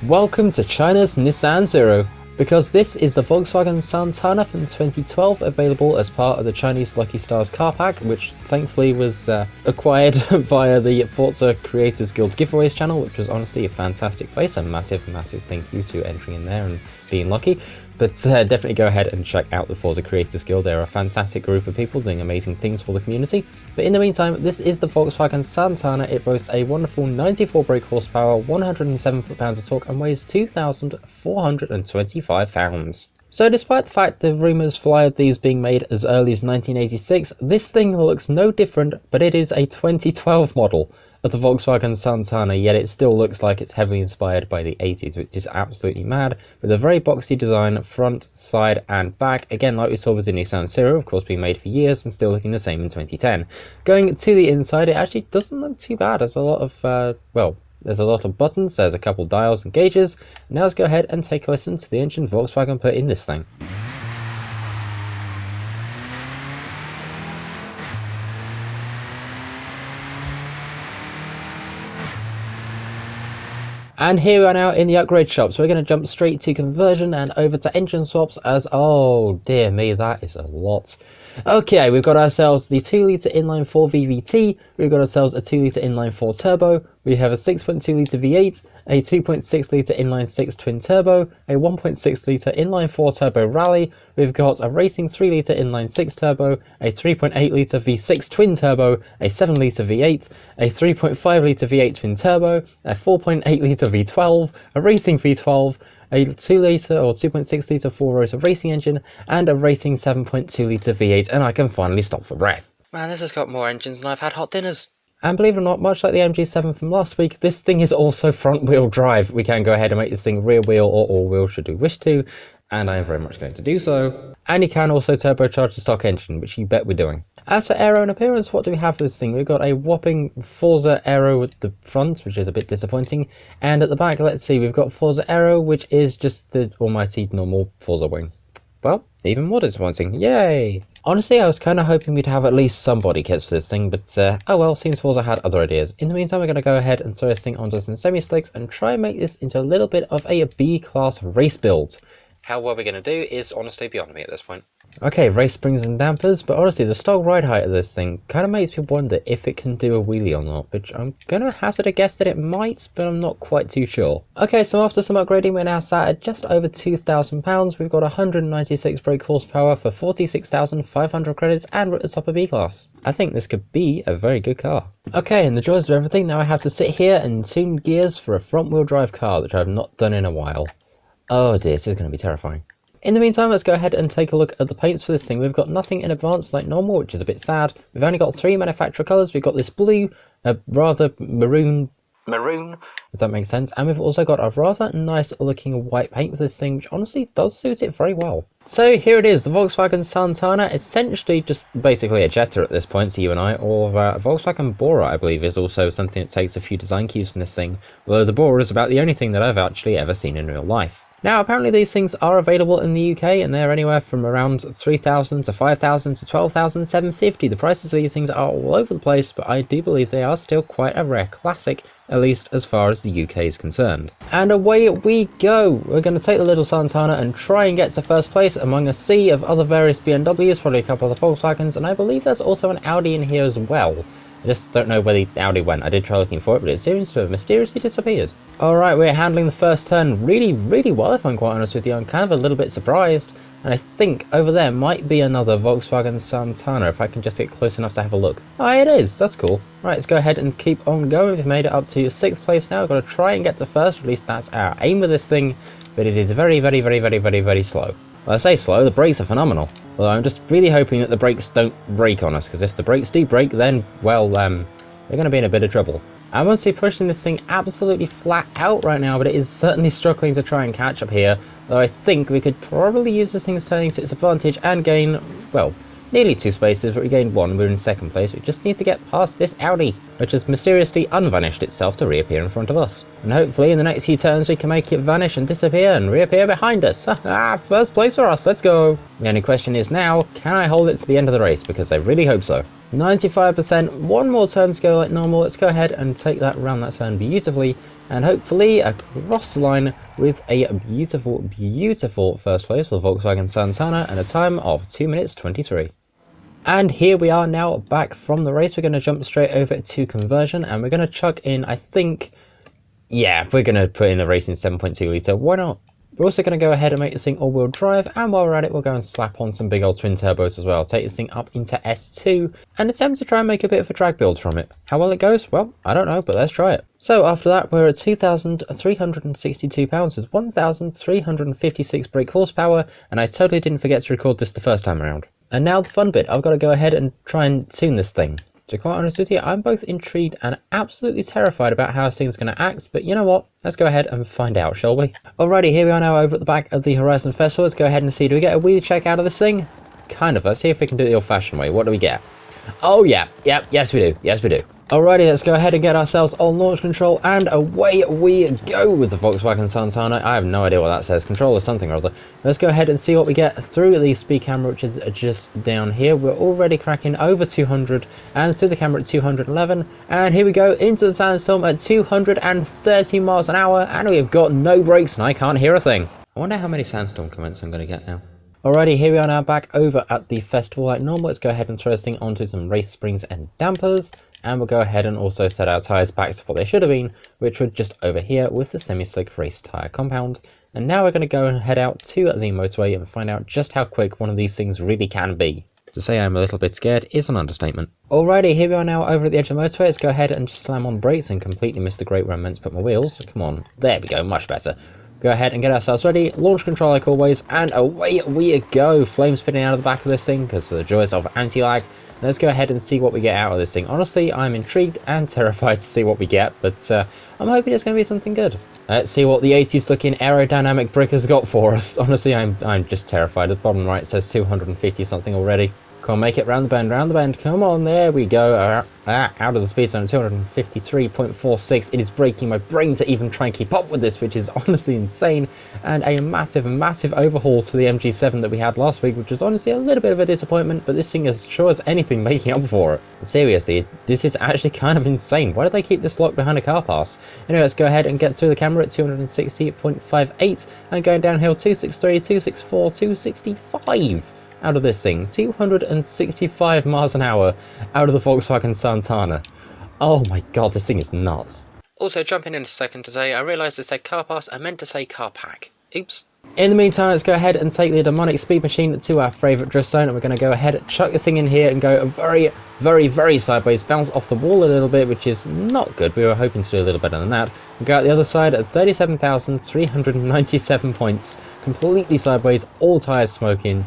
Welcome to China's Nissan Zero, because this is the Volkswagen Santana from 2012, available as part of the Chinese Lucky Stars car pack, which thankfully was acquired via the Forza Creators Guild giveaways channel, which was honestly a fantastic place. A massive thank you to entering in there and being lucky. But definitely go ahead and check out the Forza Creators Guild. They're a fantastic group of people doing amazing things for the community. But in the meantime, this is the Volkswagen Santana. It boasts a wonderful 94 brake horsepower, 107 foot-pounds of torque, and weighs 2,425 pounds. So despite the fact the rumours fly of these being made as early as 1986, this thing looks no different, but it is a 2012 model of the Volkswagen Santana, yet it still looks like it's heavily inspired by the 80s, which is absolutely mad, with a very boxy design front, side and back, again like we saw with the Nissan Zero, of course being made for years and still looking the same in 2010. Going to the inside, it actually doesn't look too bad. There's a lot of, there's a lot of buttons, there's a couple dials and gauges. Now let's go ahead and take a listen to the engine Volkswagen put in this thing. And here we are now in the upgrade shop, so we're going to jump straight to conversion and over to engine swaps as, oh dear me, that is a lot. Okay, we've got ourselves the 2-litre inline 4 VVT, we've got ourselves a 2-litre inline 4 turbo, we have a 6.2-litre V8, a 2.6-litre inline 6 twin turbo, a 1.6-litre inline 4 turbo rally, we've got a racing 3-litre inline 6 turbo, a 3.8-litre V6 twin turbo, a 7-litre V8, a 3.5-litre V8 twin turbo, a 4.8-litre V12, a racing V12, a 2-litre or 2.6-litre 4-rotor racing engine, and a racing 7.2-litre V8, and I can finally stop for breath. Man, this has got more engines than I've had hot dinners. And believe it or not, much like the MG7 from last week, this thing is also front-wheel drive. We can go ahead and make this thing rear-wheel or all-wheel should we wish to, and I am very much going to do so. And you can also turbocharge the stock engine, which you bet we're doing. As for aero and appearance, what do we have for this thing? We've got a whopping Forza Aero at the front, which is a bit disappointing. And at the back, let's see, we've got Forza Aero, which is just the almighty normal Forza wing. Well, even more disappointing. Yay! Honestly, I was kind of hoping we'd have at least some body kits for this thing, but oh well, seems Forza had other ideas. In the meantime, we're going to go ahead and throw this thing onto some semi-slicks and try and make this into a little bit of a B-class race build. How well we're going to do is honestly beyond me at this point. Okay, race springs and dampers, but honestly the stock ride height of this thing kind of makes me wonder if it can do a wheelie or not, which I'm going to hazard a guess that it might, but I'm not quite too sure. Okay, so after some upgrading, we're now sat at just over £2,000. We've got 196 brake horsepower for 46,500 credits, and we're at the top of B-class. I think this could be a very good car. Okay, and the joys of everything, now I have to sit here and tune gears for a front-wheel drive car, which I've not done in a while. Oh dear, this is going to be terrifying. In the meantime, let's go ahead and take a look at the paints for this thing. We've got nothing in advance like normal, which is a bit sad. We've only got 3 manufacturer colours. We've got this blue, a rather maroon, if that makes sense. And we've also got a rather nice looking white paint for this thing, which honestly does suit it very well. So here it is, the Volkswagen Santana, essentially just basically a Jetta at this point to you and I, or Volkswagen Bora, I believe, is also something that takes a few design cues from this thing, although the Bora is about the only thing that I've actually ever seen in real life. Now, apparently these things are available in the UK, and they're anywhere from around 3,000 to 5,000 to 12,750. The prices of these things are all over the place, but I do believe they are still quite a rare classic, at least as far as the UK is concerned. And away we go! We're going to take the little Santana and try and get to first place among a sea of other various BMWs, probably a couple of the Volkswagens, and I believe there's also an Audi in here as well. I just don't know where the Audi went. I did try looking for it, but it seems to have mysteriously disappeared. Alright, we're handling the first turn really well, if I'm quite honest with you. I'm kind of a little bit surprised, and I think over there might be another Volkswagen Santana, if I can just get close enough to have a look. Oh, it is! That's cool. Right, let's go ahead and keep on going. We've made it up to 6th place now. We've got to try and get to first, at least that's our aim with this thing, but it is very slow. Well, I say slow, the brakes are phenomenal. Although I'm just really hoping that the brakes don't break on us, because if the brakes do break, then, well, we're going to be in a bit of trouble. I'm honestly pushing this thing absolutely flat out right now, but it is certainly struggling to try and catch up here, though I think we could probably use this thing's turning to its advantage and gain, well, nearly 2 spaces, but we gained 1, we're in 2nd place. We just need to get past this Audi, which has mysteriously unvanished itself to reappear in front of us. And hopefully in the next few turns we can make it vanish and disappear and reappear behind us. First place for us, let's go! The only question is now, can I hold it to the end of the race, because I really hope so. 95%, one more turn to go like normal. Let's go ahead and take that around that turn beautifully, and hopefully across the line with a beautiful, beautiful first place for the Volkswagen Santana and a time of 2 minutes 23. And here we are now back from the race. We're going to jump straight over to conversion, and we're going to chuck in, I think, yeah, we're going to put in a racing 7.2 litre, why not? We're also going to go ahead and make this thing all-wheel drive, and while we're at it, we'll go and slap on some big old twin turbos as well. Take this thing up into S2, and attempt to try and make a bit of a drag build from it. How well it goes? Well, I don't know, but let's try it. So after that, we're at 2,362 pounds with 1,356 brake horsepower, and I totally didn't forget to record this the first time around. And now the fun bit, I've got to go ahead and try and tune this thing. To be quite honest with you, I'm both intrigued and absolutely terrified about how this thing's going to act, but you know what? Let's go ahead and find out, shall we? Alrighty, here we are now over at the back of the Horizon Festival. Let's go ahead and see, do we get a wheelie check out of this thing? Kind of. Let's see if we can do it the old-fashioned way. What do we get? Oh yeah, yes we do, yes we do. Alrighty, let's go ahead and get ourselves on launch control, and away we go with the Volkswagen Santana. I have no idea what that says, control or something or other. Let's go ahead and see what we get through the speed camera, which is just down here. We're already cracking over 200, and through the camera at 211, and here we go into the sandstorm at 230 miles an hour, and we've got no brakes, and I can't hear a thing. I wonder how many sandstorm comments I'm going to get now. Alrighty, here we are now back over at the festival like normal. Let's go ahead and throw this thing onto some race springs and dampers, and we'll go ahead and also set our tyres back to what they should have been, which were just over here with the semi-slick race tyre compound. And now we're going to go and head out to the motorway and find out just how quick one of these things really can be. To say I'm a little bit scared is an understatement. Alrighty, here we are now over at the edge of the motorway. Let's go ahead and just slam on brakes and completely miss the great where I meant to put my wheels. Come on, there we go, much better. Go ahead and get ourselves ready, launch control like always, and away we go. Flame spinning out of the back of this thing because of the joys of anti-lag. Let's go ahead and see what we get out of this thing. Honestly, I'm intrigued and terrified to see what we get, but I'm hoping it's going to be something good. Let's see what the 80s looking aerodynamic brick has got for us. Honestly, I'm just terrified. At the bottom right it says 250 something already. Come on, make it round the bend, come on, there we go. Out of the speed zone, 253.46. It is breaking my brain to even try and keep up with this, which is honestly insane. And a massive, massive overhaul to the MG7 that we had last week, which was honestly a little bit of a disappointment, but this thing is sure as anything making up for it. Seriously, this is actually kind of insane. Why did they keep this locked behind a car pass? Anyway, let's go ahead and get through the camera at 260.58 and going downhill 263, 264, 265. Out of this thing, 265 miles an hour out of the Volkswagen Santana. Oh my god, this thing is nuts. Also, jumping in a second to say, I realised it said car pass, I meant to say car pack. Oops. In the meantime, let's go ahead and take the demonic speed machine to our favourite drift zone, and we're going to go ahead and chuck this thing in here and go very, very, very sideways, bounce off the wall a little bit, which is not good. We were hoping to do a little better than that. We go out the other side at 37,397 points, completely sideways, all tyres smoking.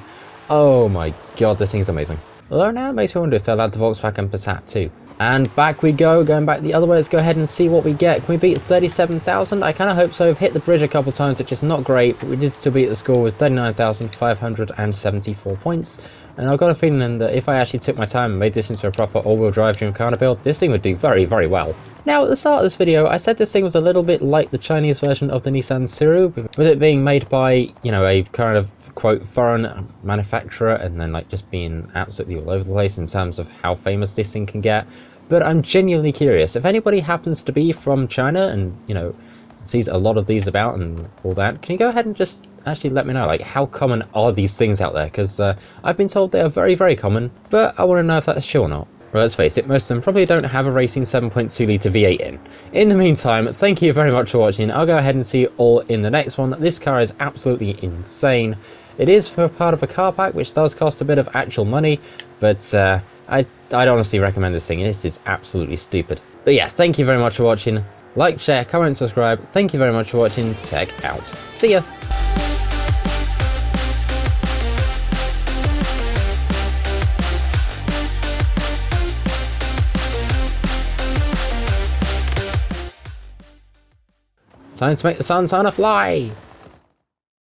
Oh my god, this thing's amazing. Although now it makes me wonder if they'll add the Volkswagen Passat too. And back we go, going back the other way. Let's go ahead and see what we get. Can we beat 37,000? I kind of hope so. We've hit the bridge a couple times, which is not great, but we did still beat the score with 39,574 points. And I've got a feeling then that if I actually took my time and made this into a proper all-wheel drive Gymkhana build, this thing would do very, very well. Now, at the start of this video, I said this thing was a little bit like the Chinese version of the Nissan Tsuru, with it being made by, you know, a kind of, quote, foreign manufacturer, and then, like, just being absolutely all over the place in terms of how famous this thing can get. But I'm genuinely curious. If anybody happens to be from China and, you know, sees a lot of these about and all that, can you go ahead and just actually let me know, like, how common are these things out there? Because I've been told they are very, very common, but I want to know if that's true or not. Well, let's face it, most of them probably don't have a racing 7.2 litre V8 in. In the meantime, thank you very much for watching. I'll go ahead and see you all in the next one. This car is absolutely insane. It is for part of a car pack, which does cost a bit of actual money, but I'd honestly recommend this thing. This is absolutely stupid. But yeah, thank you very much for watching. Like, share, comment, subscribe. Thank you very much for watching. Tech out. See ya! Time to make the Santana fly!